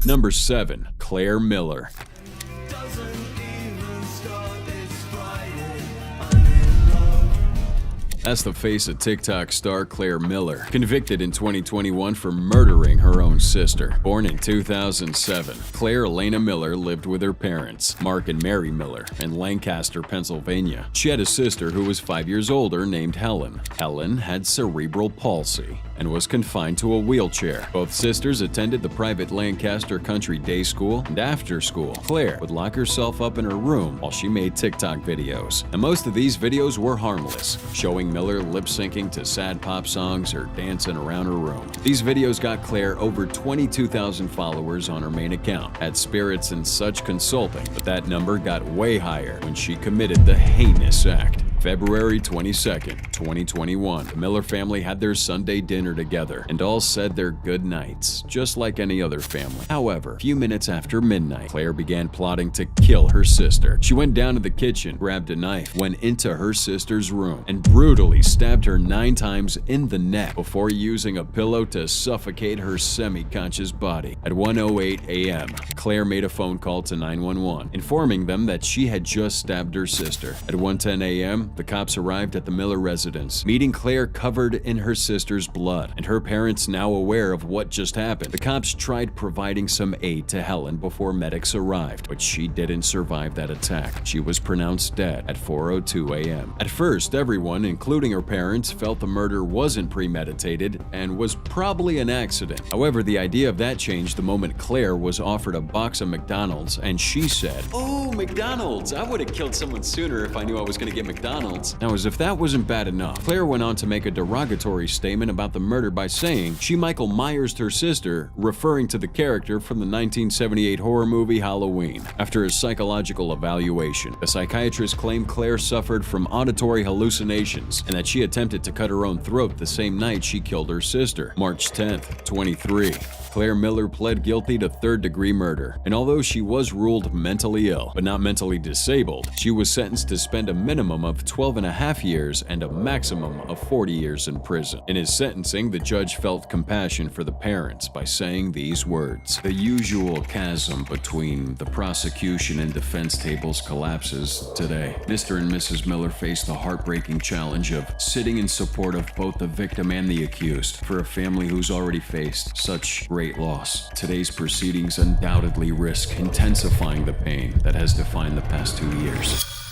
Number 7. Claire Miller. That's the face of TikTok star Claire Miller, convicted in 2021 for murdering her own sister. Born in 2007, Claire Elena Miller lived with her parents, Mark and Mary Miller, in Lancaster, Pennsylvania. She had a sister who was 5 years older named Helen. Helen had cerebral palsy and was confined to a wheelchair. Both sisters attended the private Lancaster Country Day School, and after school, Claire would lock herself up in her room while she made TikTok videos. And most of these videos were harmless, showing Miller lip-syncing to sad pop songs or dancing around her room. These videos got Claire over 22,000 followers on her main account. Had Spirits and Such Consulting, but that number got way higher when she committed the heinous act. February 22nd, 2021, the Miller family had their Sunday dinner together and all said their good nights, just like any other family. However, a few minutes after midnight, Claire began plotting to kill her sister. She went down to the kitchen, grabbed a knife, went into her sister's room, and brutally stabbed her 9 times in the neck before using a pillow to suffocate her semi-conscious body. At 1:08 a.m., Claire made a phone call to 911, informing them that she had just stabbed her sister. At 1:10 a.m., the cops arrived at the Miller residence, meeting Claire covered in her sister's blood, and her parents now aware of what just happened. The cops tried providing some aid to Helen before medics arrived, but she didn't survive that attack. She was pronounced dead at 4:02 a.m. At first, everyone, including her parents, felt the murder wasn't premeditated and was probably an accident. However, the idea of that changed the moment Claire was offered a box of McDonald's, and she said, "Oh, McDonald's! I would have killed someone sooner if I knew I was going to get McDonald's." Now, as if that wasn't bad enough, Claire went on to make a derogatory statement about the murder by saying she Michael Myers'd her sister, referring to the character from the 1978 horror movie Halloween. After a psychological evaluation, the psychiatrist claimed Claire suffered from auditory hallucinations and that she attempted to cut her own throat the same night she killed her sister. March 10th, 23. Claire Miller pled guilty to third-degree murder, and although she was ruled mentally ill, but not mentally disabled, she was sentenced to spend a minimum of 12.5 years and a maximum of 40 years in prison. In his sentencing, the judge felt compassion for the parents by saying these words: "The usual chasm between the prosecution and defense tables collapses today. Mr. and Mrs. Miller faced the heartbreaking challenge of sitting in support of both the victim and the accused for a family who's already faced such great loss. Today's proceedings undoubtedly risk intensifying the pain that has defined the past 2 years."